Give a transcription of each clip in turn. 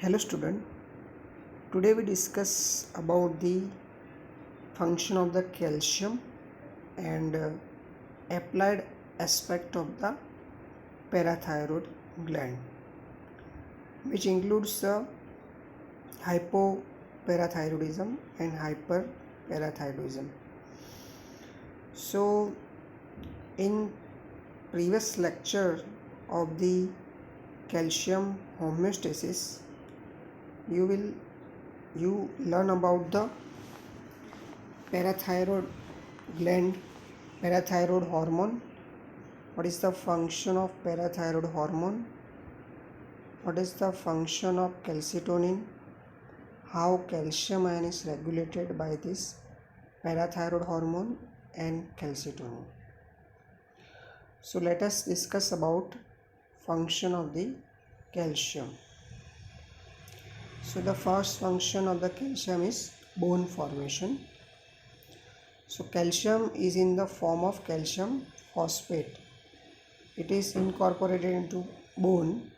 Hello student, today we discuss about the function of the calcium and applied aspect of the parathyroid gland, which includes the hypoparathyroidism and hyperparathyroidism. So in previous lecture of the calcium homeostasis, you learn about the parathyroid gland, parathyroid hormone, what is the function of parathyroid hormone, what is the function of calcitonin, how calcium ion is regulated by this parathyroid hormone and calcitonin. So let us discuss about function of the calcium. So the first function of the calcium is bone formation. So calcium is in the form of calcium phosphate. It is incorporated into bone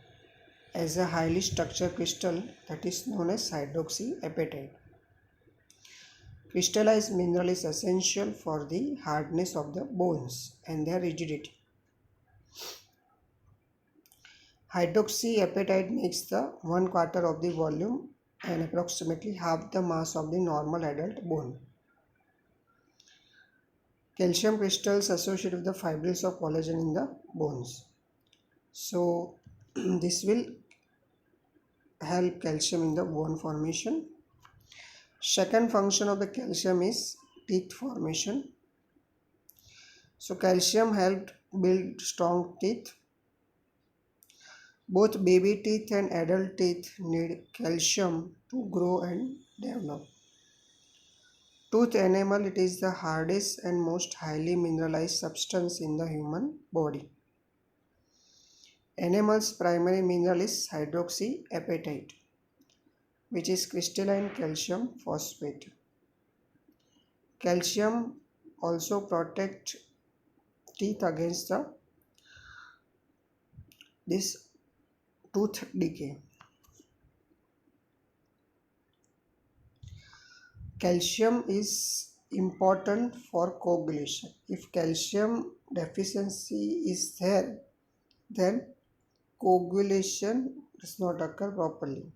as a highly structured crystal that is known as hydroxyapatite. Crystallized mineral is essential for the hardness of the bones and their rigidity. Hydroxyapatite makes the 1/4 of the volume and approximately half the mass of the normal adult bone. Calcium crystals associated with the fibrils of collagen in the bones. So this will help calcium in the bone formation. Second function of the calcium is teeth formation. So calcium helped build strong teeth. Both baby teeth and adult teeth need calcium to grow and develop. Tooth enamel, it is the hardest and most highly mineralized substance in the human body. Enamel's primary mineral is hydroxyapatite, which is crystalline calcium phosphate. Calcium also protects teeth against this tooth decay. Calcium is important for coagulation. If calcium deficiency is there, then coagulation does not occur properly.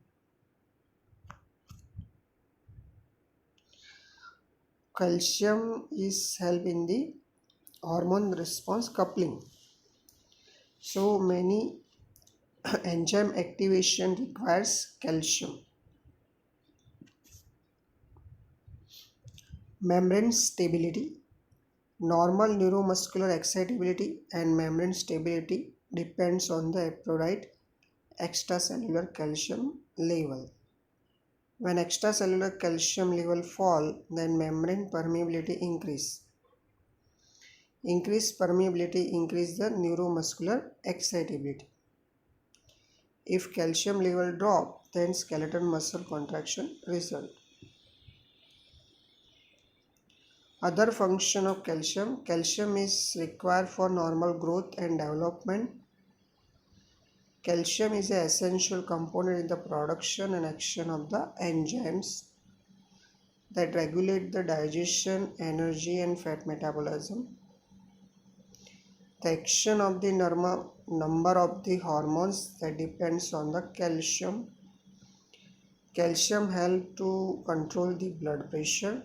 Calcium is help in the hormone response coupling. So many enzyme activation requires calcium. Membrane stability. Normal neuromuscular excitability and membrane stability depends on the appropriate extracellular calcium level. When extracellular calcium level fall, then membrane permeability increase. Increased permeability increase the neuromuscular excitability. If calcium level drop, then skeletal muscle contraction result. Other function of calcium. Calcium is required for normal growth and development. Calcium is an essential component in the production and action of the enzymes that regulate the digestion, energy and fat metabolism. The action of the number of the hormones that depends on the calcium. Calcium help to control the blood pressure.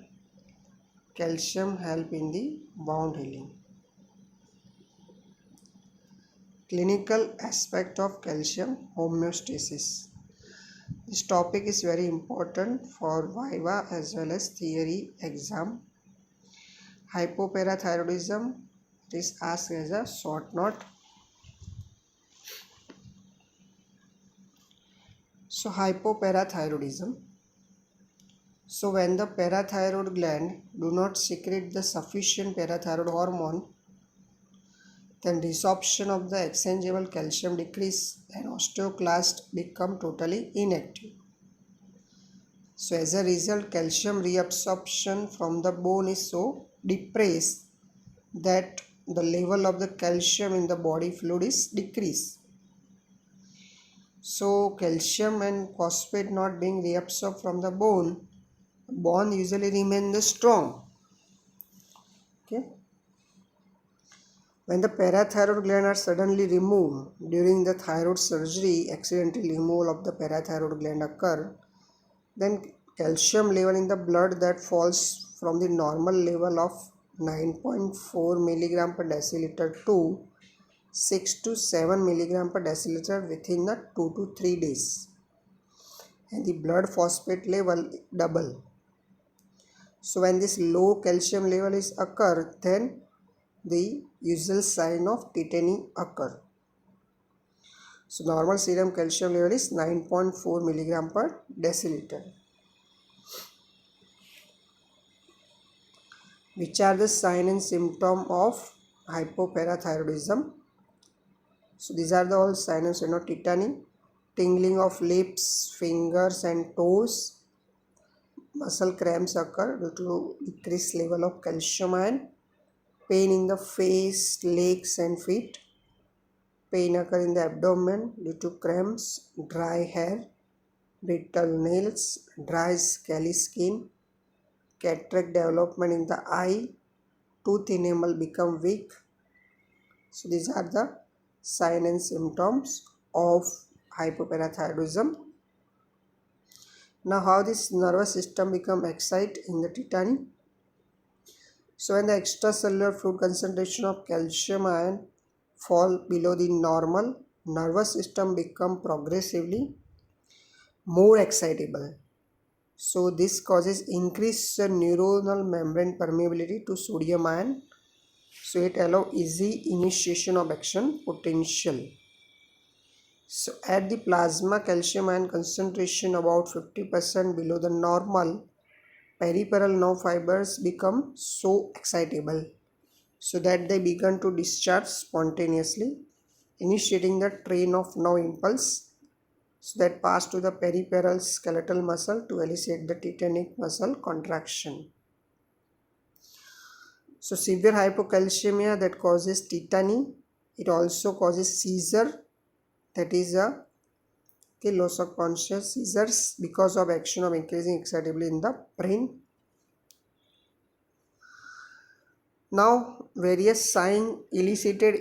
Calcium help in the wound healing. Clinical aspect of calcium homeostasis. This topic is very important for Viva as well as theory exam. Hypoparathyroidism, it is asked as a short note. So hypoparathyroidism. So when the parathyroid gland do not secrete the sufficient parathyroid hormone, then resorption of the exchangeable calcium decrease and osteoclasts become totally inactive. So as a result, calcium reabsorption from the bone is so depressed that the level of the calcium in the body fluid is decreased. So calcium and phosphate not being reabsorbed from the bone usually remain the strong. Okay. When the parathyroid gland are suddenly removed during the thyroid surgery, accidental removal of the parathyroid gland occur, then calcium level in the blood that falls from the normal level of 9.4 milligram per deciliter to 6 to 7 milligram per deciliter within the 2 to 3 days, and the blood phosphate level double. So when this low calcium level is occur, then the usual sign of tetany occur. So normal serum calcium level is 9.4 milligram per deciliter. Which are the sign and symptom of hypoparathyroidism? So these are the all signs and symptoms: tetany, tingling of lips, fingers and toes, muscle cramps occur due to decreased level of calcium ion, pain in the face, legs and feet, pain occur in the abdomen due to cramps, dry hair, brittle nails, dry scaly skin, cataract development in the eye, tooth enamel become weak. So these are the signs and symptoms of hypoparathyroidism. Now how this nervous system become excited in the tetany? So when the extracellular fluid concentration of calcium ion fall below the normal, nervous system become progressively more excitable. So this causes increased neuronal membrane permeability to sodium ion. So it allows easy initiation of action potential. So at the plasma calcium ion concentration about 50% below the normal, peripheral nerve fibers become so excitable so that they begin to discharge spontaneously, initiating the train of nerve impulse so that pass to the peripheral skeletal muscle to elicit the tetanic muscle contraction. So severe hypocalcemia that causes tetany. It also causes seizure, that is a loss of conscious, seizures because of action of increasing excitability in the brain. Now various signs elicited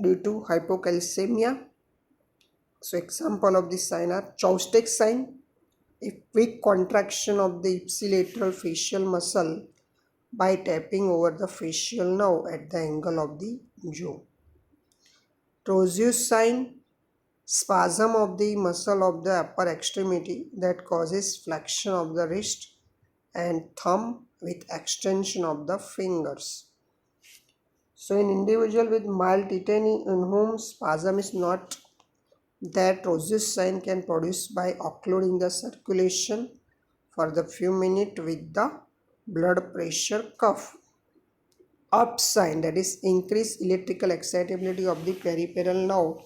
due to hypocalcemia. So example of this sign are Chopstick sign, a quick contraction of the ipsilateral facial muscle by tapping over the facial nerve at the angle of the jaw. Trousseau sign, spasm of the muscle of the upper extremity that causes flexion of the wrist and thumb with extension of the fingers. So in individual with mild tetany in whom spasm is not there, Trousseau sign can produce by occluding the circulation for the few minutes with the blood pressure cuff. Up sign, that is increased electrical excitability of the peripheral nerve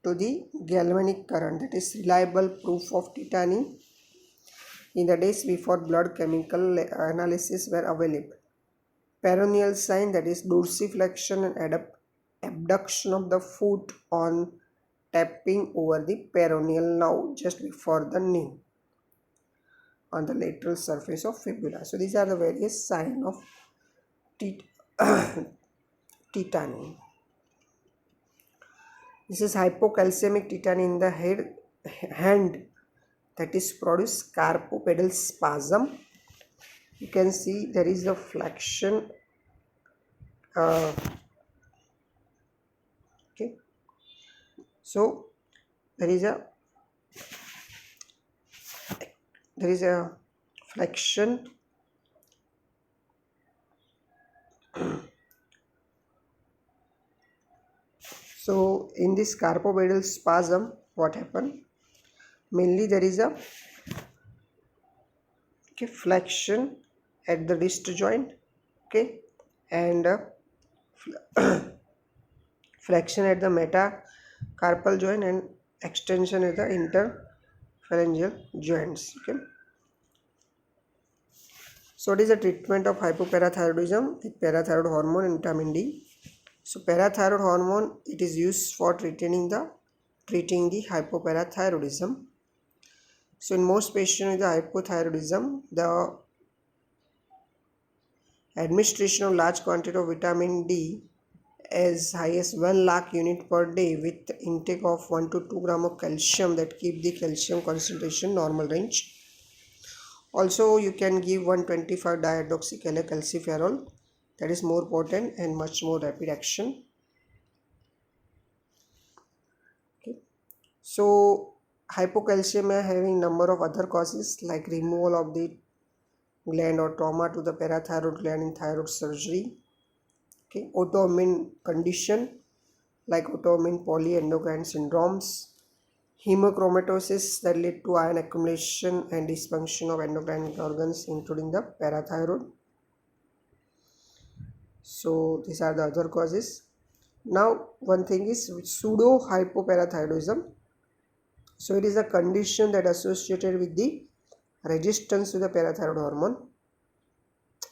to the galvanic current, that is reliable proof of tetany in the days before blood chemical analysis were available. Peroneal sign, that is dorsiflexion and abduction of the foot on tapping over the peroneal nerve just before the knee on the lateral surface of fibula. So these are the various signs of tetany. This is hypocalcemic tetany in the hand, that is produce carpopedal spasm. You can see there is a flexion. Okay, so there is a flexion. So in this carpopedal spasm, what happened? Mainly there is a flexion at the wrist joint, okay, and flexion at the metacarpal joint and extension at the interphalangeal joints. Okay. So what is the treatment of hypoparathyroidism with parathyroid hormone and vitamin D? So parathyroid hormone, it is used for treating the treating the hypoparathyroidism. So in most patients with the hypothyroidism, the administration of large quantity of vitamin D as high as 1 lakh unit per day with intake of 1 to 2 gram of calcium that keep the calcium concentration normal range. Also, you can give 125 dihydroxycalciferol, that is more potent and much more rapid action. Okay. So hypocalcemia having number of other causes like removal of the gland or trauma to the parathyroid gland in thyroid surgery. Okay. Autoimmune condition like autoimmune polyendocrine syndromes, hemochromatosis that lead to iron accumulation and dysfunction of endocrine organs including the parathyroid. So these are the other causes. Now one thing is pseudo hypoparathyroidism. So it is a condition that associated with the resistance to the parathyroid hormone.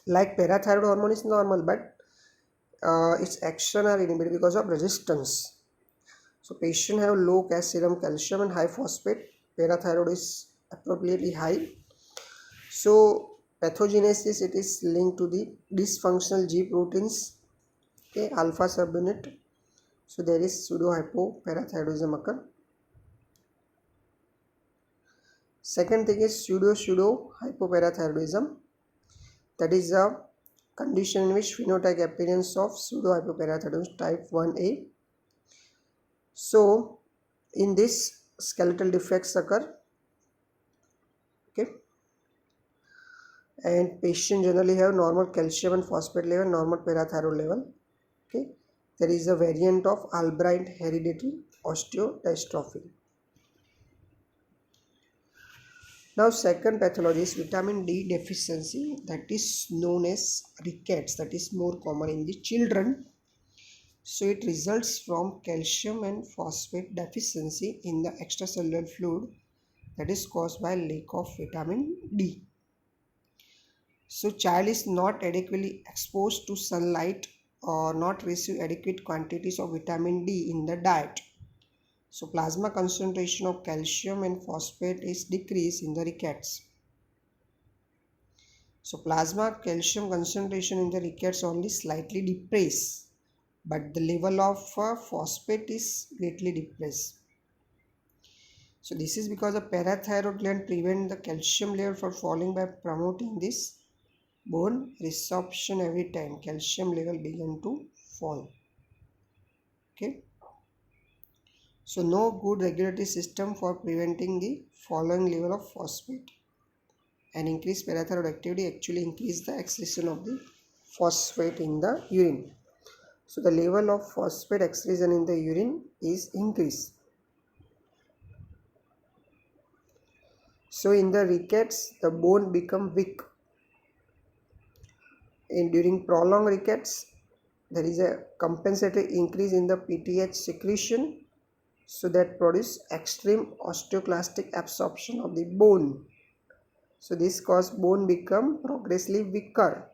Like parathyroid hormone is normal, but its action are inhibited because of resistance. So patient have low serum calcium and high phosphate. Parathyroid is appropriately high. So pathogenesis, it is linked to the dysfunctional G proteins, okay, alpha subunit. So there is pseudo hypoparathyroidism occur. Second thing is pseudo hypoparathyroidism. That is a condition in which phenotypic appearance of pseudo hypoparathyroidism type 1A. So in this skeletal defects occur, okay, and patient generally have normal calcium and phosphate level, normal parathyroid level. Okay, there is a variant of Albright hereditary osteodystrophy. Now second pathology is vitamin D deficiency, that is known as rickets, that is more common in the children. So it results from calcium and phosphate deficiency in the extracellular fluid that is caused by lack of vitamin D. So child is not adequately exposed to sunlight or not receive adequate quantities of vitamin D in the diet. So plasma concentration of calcium and phosphate is decreased in the rickets. So plasma calcium concentration in the rickets only slightly depressed, but the level of phosphate is greatly depressed. So this is because the parathyroid gland prevent the calcium level from falling by promoting this bone resorption every time calcium level begin to fall. Okay. So no good regulatory system for preventing the falling level of phosphate. And increased parathyroid activity actually increase the excretion of the phosphate in the urine. So the level of phosphate excretion in the urine is increased. So in the rickets, the bone become weak. During prolonged rickets, there is a compensatory increase in the PTH secretion, so that produce extreme osteoclastic absorption of the bone. So this cause bone become progressively weaker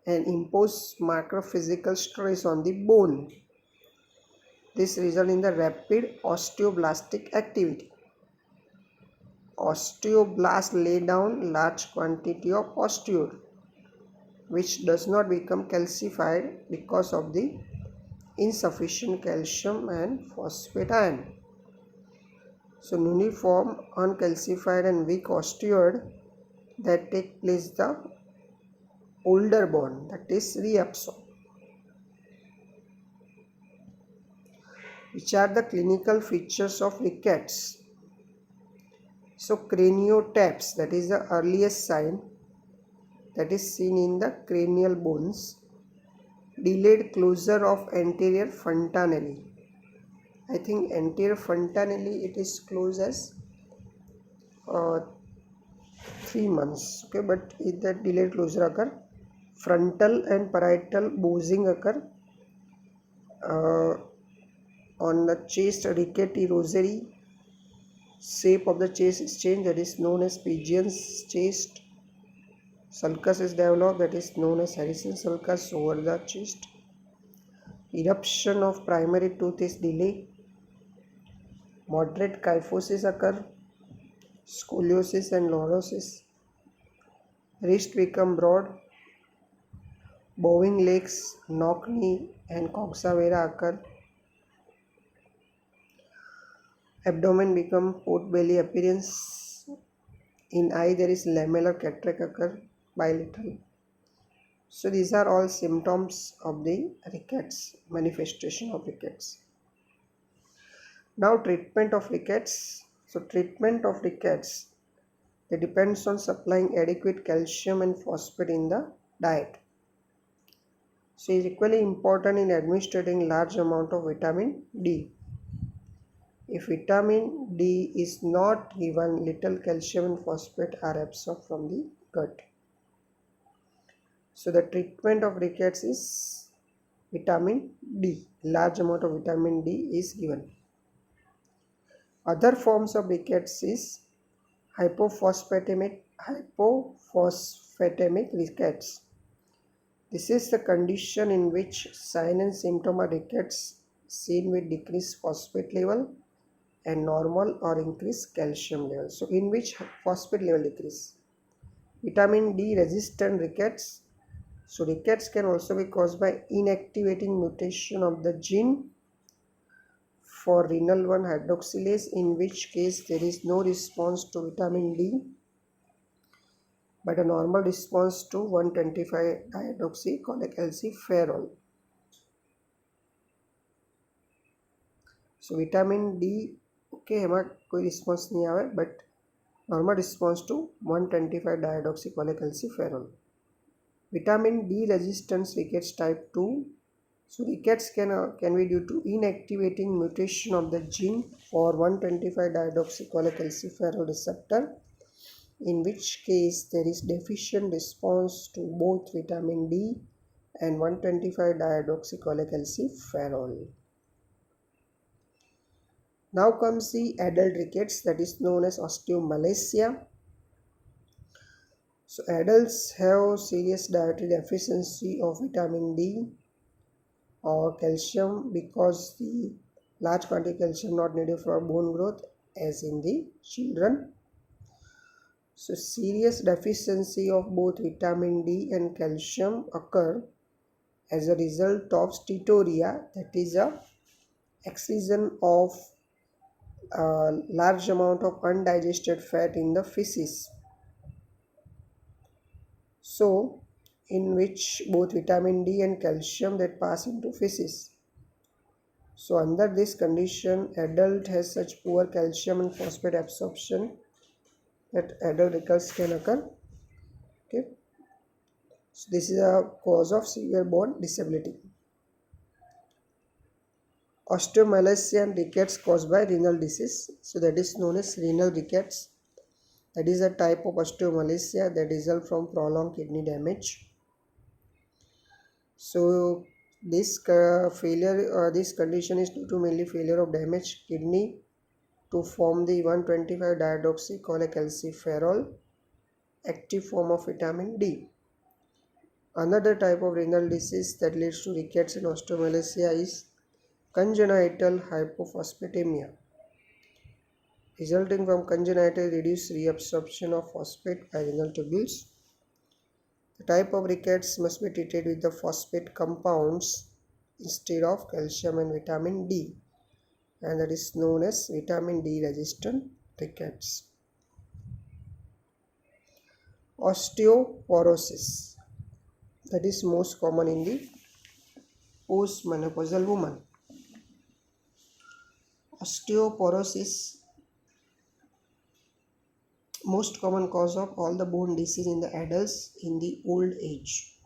and impose macrophysical stress on the bone. This result in the rapid osteoblastic activity. Osteoblasts lay down large quantity of osteoid, which does not become calcified because of the insufficient calcium and phosphate ion. So newly formed uncalcified and weak osteoid that take place the older bone, that is reabsorb. Which are the clinical features of rickets? So craniotaps, that is the earliest sign that is seen in the cranial bones. Delayed closure of anterior fontanelle. I think anterior fontanelle it is closed as 3 months. Okay, but if that delayed closure occur, frontal and parietal boozing occur. On the chest rickety rosary, shape of the chest is changed, that is known as pigeon's chest. Sulcus is developed, that is known as Harrison sulcus over the chest. Eruption of primary tooth is delayed. Moderate kyphosis occur, scoliosis and lordosis. Wrist become broad, bowing legs, knock knee and coxa vara occur. Abdomen become pot belly appearance. In eye there is lamellar cataract occur bilateral. So these are all symptoms of the rickets, manifestation of rickets. Now treatment of rickets. So treatment of rickets, it depends on supplying adequate calcium and phosphate in the diet. So it is equally important in administering large amount of vitamin D. If vitamin D is not given, little calcium and phosphate are absorbed from the gut. So the treatment of rickets is vitamin D. Large amount of vitamin D is given. Other forms of rickets is hypophosphatemic rickets. This is the condition in which sign and symptom of rickets seen with decreased phosphate level and normal or increased calcium level. So in which phosphate level decrease? Vitamin D resistant rickets. So rickets can also be caused by inactivating mutation of the gene for renal 1 hydroxylase, in which case there is no response to vitamin D but a normal response to 125 dihydroxycholecalciferol. So vitamin D okay એમાં કોઈ response नहीं आवे but normal response to 125 dihydroxycholecalciferol. Vitamin D resistance rickets type 2. So rickets can be due to inactivating mutation of the gene for 125 dihydroxycholecalciferol receptor, in which case there is deficient response to both vitamin D and 125 dihydroxycholecalciferol. Now comes the adult rickets, that is known as osteomalacia. So adults have serious dietary deficiency of vitamin D or calcium because the large quantity of calcium not needed for bone growth as in the children. So serious deficiency of both vitamin D and calcium occur as a result of steatorrhea, that is a excision of a large amount of undigested fat in the feces. So in which both vitamin D and calcium that pass into feces. So under this condition, adult has such poor calcium and phosphate absorption that adult rickets can occur. Okay. So this is a cause of severe bone disability. Osteomalacia and rickets caused by renal disease. So that is known as renal rickets. That is a type of osteomalacia that results from prolonged kidney damage. So this condition is due to mainly failure of damaged kidney to form the 125 dihydroxycholecalciferol, active form of vitamin D. Another type of renal disease that leads to rickets and osteomalacia is congenital hypophosphatemia, resulting from congenital reduced reabsorption of phosphate by renal tubules. The type of rickets must be treated with the phosphate compounds instead of calcium and vitamin D, and that is known as vitamin D resistant rickets. Osteoporosis, that is most common in the postmenopausal woman. Osteoporosis, most common cause of all the bone disease in the adults in the old age.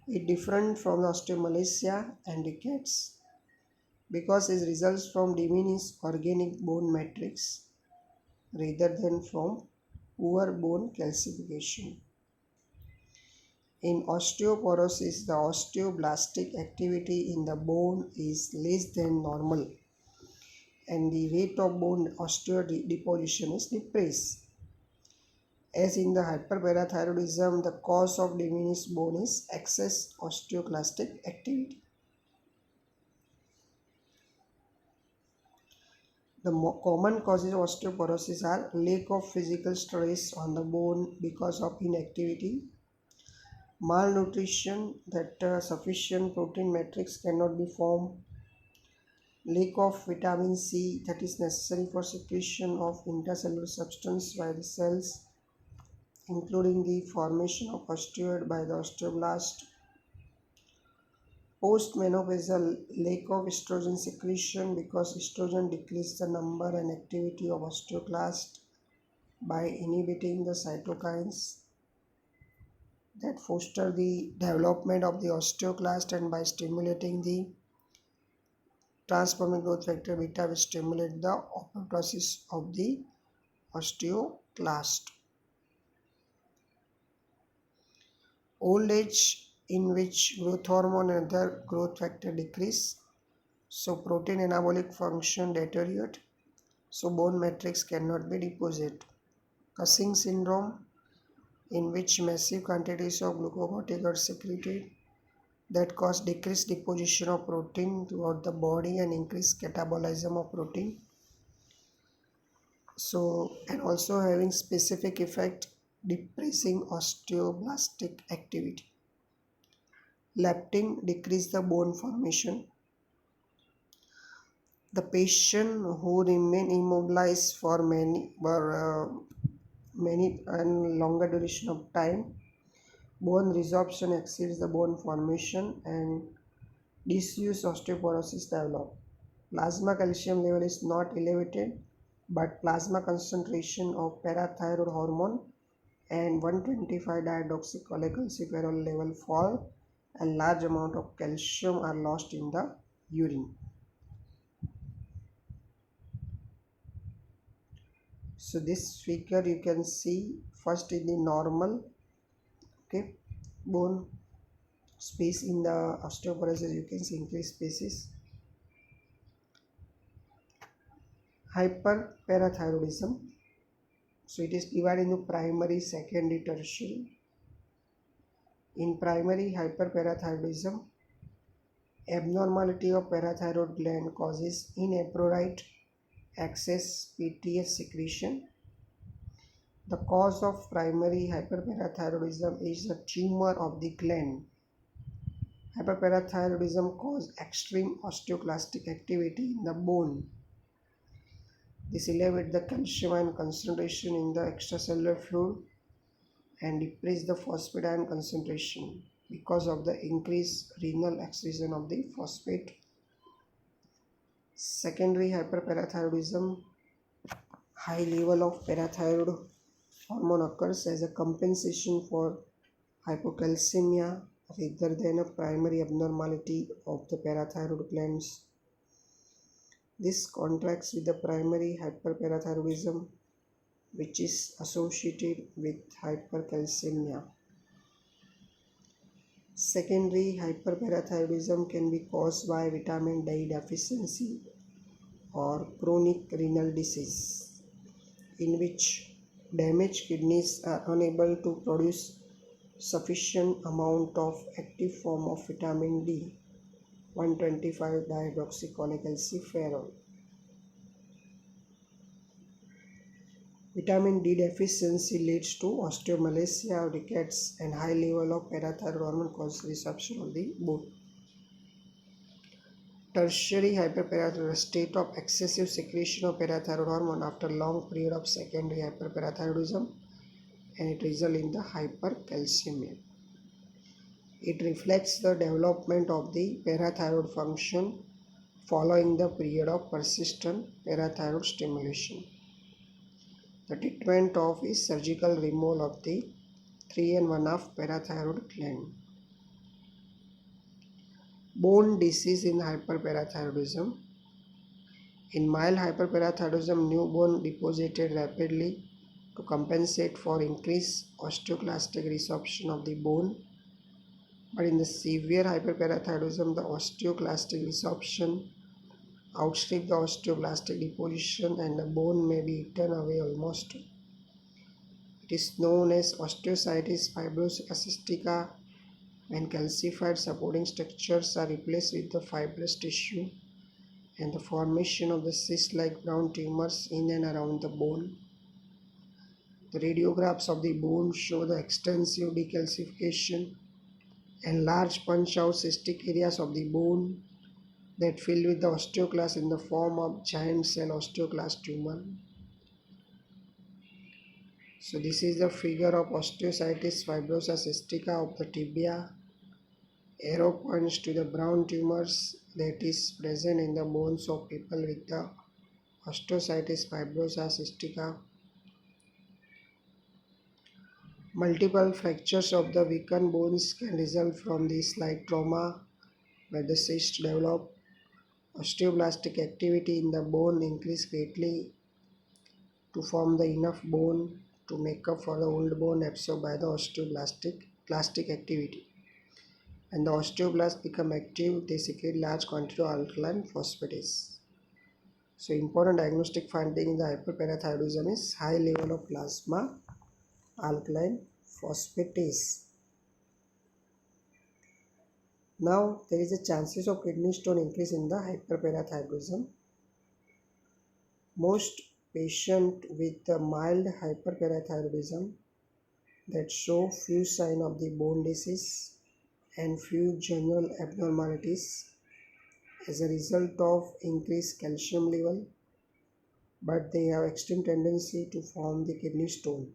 It different from osteomalacia and rickets because it results from diminished organic bone matrix rather than from poor bone calcification. In osteoporosis, the osteoblastic activity in the bone is less than normal and the rate of bone osteodeposition is depressed. As in the hyperparathyroidism, the cause of diminished bone is excess osteoclastic activity. The common causes of osteoporosis are lack of physical stress on the bone because of inactivity, malnutrition, that sufficient protein matrix cannot be formed, lack of vitamin C that is necessary for secretion of intracellular substance by the cells, including the formation of osteoid by the osteoblast, postmenopausal lack of estrogen secretion because estrogen decreases the number and activity of osteoclast by inhibiting the cytokines that foster the development of the osteoclast and by stimulating the transforming growth factor beta which stimulate the apoptosis of the osteoclast. Old age in which growth hormone and other growth factor decrease, so protein anabolic function deteriorate, so bone matrix cannot be deposited. Cushing syndrome in which massive quantities of glucocorticoids are secreted that cause decreased deposition of protein throughout the body and increased catabolism of protein. So, and also having specific effect depressing osteoblastic activity. Leptin decrease the bone formation. The patient who remain immobilized for many and longer duration of time, bone resorption exceeds the bone formation and disuse osteoporosis develop. Plasma calcium level is not elevated, but plasma concentration of parathyroid hormone and 125 dihydroxycholecalciferol level fall and large amount of calcium are lost in the urine. So this figure you can see first in the normal bone space. In the osteoporosis you can see increased spaces. Hyperparathyroidism, so it is divided into primary, secondary, tertiary. In primary hyperparathyroidism, abnormality of parathyroid gland causes inappropriate excess PTH secretion. The cause of primary hyperparathyroidism is the tumor of the gland. Hyperparathyroidism causes extreme osteoclastic activity in the bone. This elevates the calcium ion concentration in the extracellular fluid and decrease the phosphate ion concentration because of the increased renal excretion of the phosphate. Secondary hyperparathyroidism, high level of parathyroid hormone occurs as a compensation for hypocalcemia rather than a primary abnormality of the parathyroid glands. This contrasts with the primary hyperparathyroidism, which is associated with hypercalcemia. Secondary hyperparathyroidism can be caused by vitamin D deficiency or chronic renal disease, in which damaged kidneys are unable to produce sufficient amount of active form of vitamin D, 125 dihydroxycholecalciferol. Vitamin D deficiency leads to osteomalacia, rickets, and high level of parathyroid hormone causes resorption of the bone. Tertiary hyperparathyroidism, state of excessive secretion of parathyroid hormone after long period of secondary hyperparathyroidism, and it results in the hypercalcemia. It reflects the development of the parathyroid function following the period of persistent parathyroid stimulation. The treatment of is surgical removal of the 3 and 1/2 parathyroid gland. Bone disease in hyperparathyroidism. In mild hyperparathyroidism, new bone deposited rapidly to compensate for increased osteoclastic resorption of the bone. But in the severe hyperparathyroidism, the osteoclastic resorption outstrips the osteoblastic deposition and the bone may be eaten away almost. It is known as osteocytis fibrosis cystica when calcified supporting structures are replaced with the fibrous tissue and the formation of the cyst-like brown tumors in and around the bone. The radiographs of the bone show the extensive decalcification and large punch-out cystic areas of the bone that fill with the osteoclast in the form of giant cell osteoclast tumor. So this is the figure of osteocytis fibrosa cystica of the tibia. Arrow points to the brown tumors that is present in the bones of people with the osteocytis fibrosa cystica. Multiple fractures of the weakened bones can result from the slight trauma where the cysts develop. Osteoblastic activity in the bone increase greatly to form the enough bone to make up for the old bone absorbed by the osteoblastic activity. And the osteoblasts become active, they secrete large quantity of alkaline phosphatase. So important diagnostic finding in the hyperparathyroidism is high level of plasma alkaline phosphatase. Now there is a chances of kidney stone increase in the hyperparathyroidism. Most patients with the mild hyperparathyroidism that show few signs of the bone disease and few general abnormalities as a result of increased calcium level, but they have extreme tendency to form the kidney stone.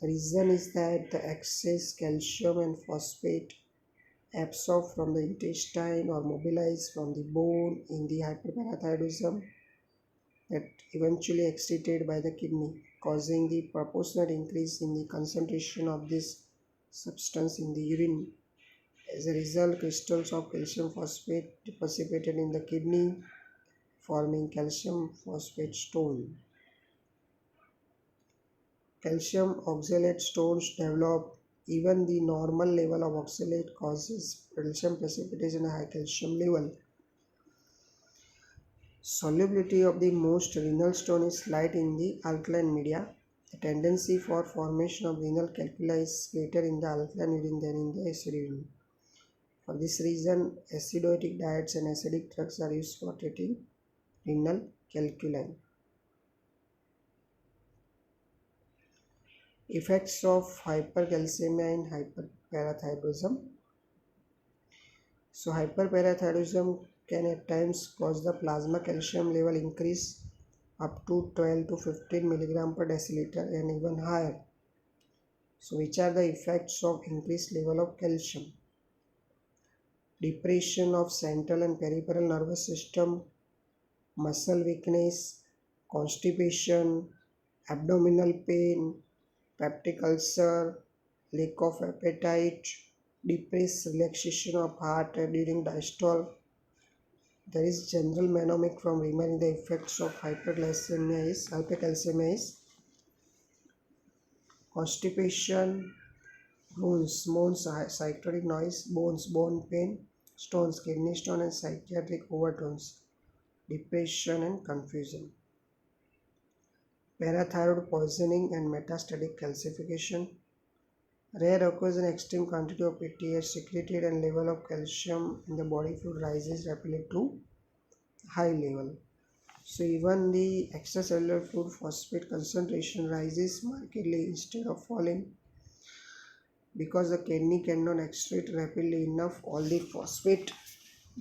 The reason is that the excess calcium and phosphate absorbed from the intestine or mobilized from the bone in the hyperparathyroidism that eventually excreted by the kidney, causing the proportionate increase in the concentration of this substance in the urine. As a result, crystals of calcium phosphate deposited in the kidney, forming calcium phosphate stone. Calcium oxalate stones develop. Even the normal level of oxalate causes calcium precipitation at high calcium level. Solubility of the most renal stone is slight in the alkaline media. The tendency for formation of renal calculi is greater in the alkaline urine than in the acid urine. For this reason, acidotic diets and acidic drugs are used for treating renal calculi. Effects of hypercalcemia in hyperparathyroidism. So hyperparathyroidism can at times cause the plasma calcium level increase up to 12 to 15 milligram per deciliter and even higher. So which are the effects of increased level of calcium? Depression of central and peripheral nervous system, muscle weakness, constipation, abdominal pain, peptic ulcer, lack of appetite, depressed relaxation of heart during diastole. There is general mnemonic from remaining the effects of hypercalcemia is constipation, wounds, moans, cyclic noise, bones, bone pain, stones, kidney stone and psychiatric overtones, depression and confusion. Parathyroid poisoning and metastatic calcification. Rare occurs in extreme quantity of PTH secreted and level of calcium in the body fluid rises rapidly to high level. So even the extracellular fluid phosphate concentration rises markedly instead of falling because the kidney cannot excrete rapidly enough all the phosphate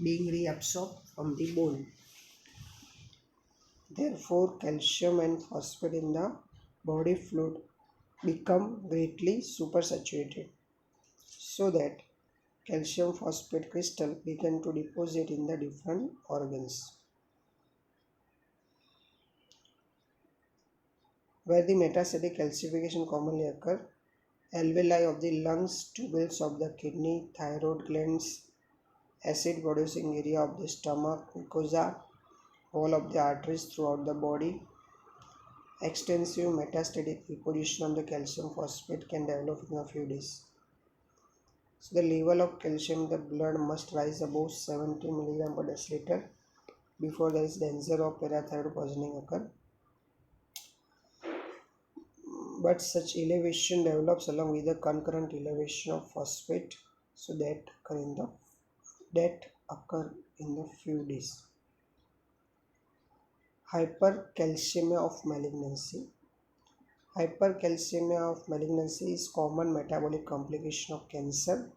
being reabsorbed from the bone. Therefore, calcium and phosphate in the body fluid become greatly supersaturated so that calcium phosphate crystal begin to deposit in the different organs. Where the metastatic calcification commonly occur, alveoli of the lungs, tubules of the kidney, thyroid glands, acid producing area of the stomach, mucosa, whole of the arteries throughout the body. Extensive metastatic deposition of the calcium phosphate can develop in a few days. So the level of calcium in the blood must rise above 70 mg per deciliter before there is danger of parathyroid poisoning occur. But such elevation develops along with the concurrent elevation of phosphate, so that occur in the few days. Hypercalcemia of malignancy. Hypercalcemia of malignancy is common metabolic complication of cancer.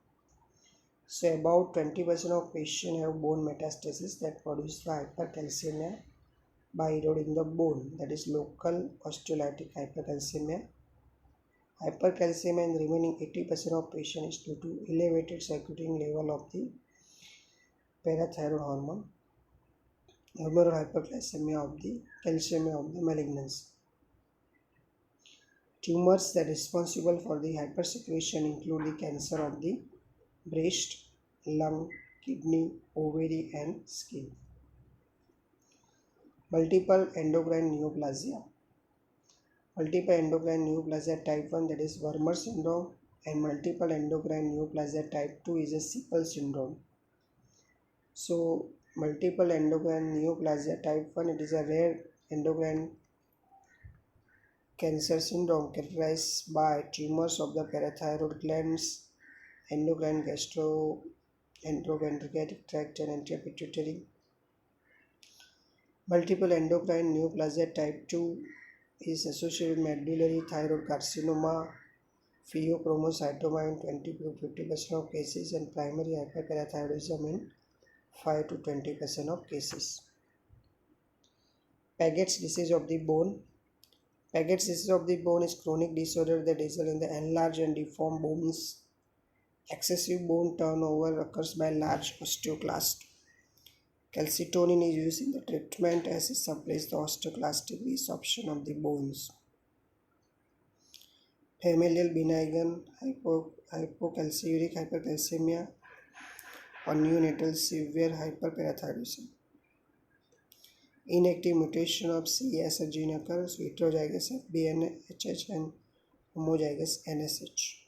So about 20% of patients have bone metastasis that produce the hypercalcemia by eroding the bone, that is local osteolytic hypercalcemia. Hypercalcemia in the remaining 80% of patients is due to elevated circulating level of the parathyroid hormone, humoral hypercalcemia of the calcemia of the malignancy. Tumors that are responsible for the hypersecretion include the cancer of the breast, lung, kidney, ovary and skin. Multiple endocrine neoplasia. Multiple endocrine neoplasia type 1, that is Wermer syndrome, and multiple endocrine neoplasia type 2 is a Sickle syndrome. So multiple endocrine neoplasia type 1, it is a rare endocrine cancer syndrome characterized by tumors of the parathyroid glands, endocrine gastroenteropancreatic tract and anterior pituitary. Multiple endocrine neoplasia type 2 is associated with medullary thyroid carcinoma, pheochromocytoma in 20 to 50% of cases, and primary hyperparathyroidism in 5 to 20% of cases. Paget's disease of the bone. Paget's disease of the bone is chronic disorder that results in the enlarged and deformed bones. Excessive bone turnover occurs by large osteoclast. Calcitonin is used in the treatment as it supplies the osteoclastic resorption of the bones. Familial benign hypocalciuric hypercalcemia or neonatal severe hyperparathyroidism. Inactive mutation of CASR gene occurs, heterozygous FBNHH and homozygous NSH.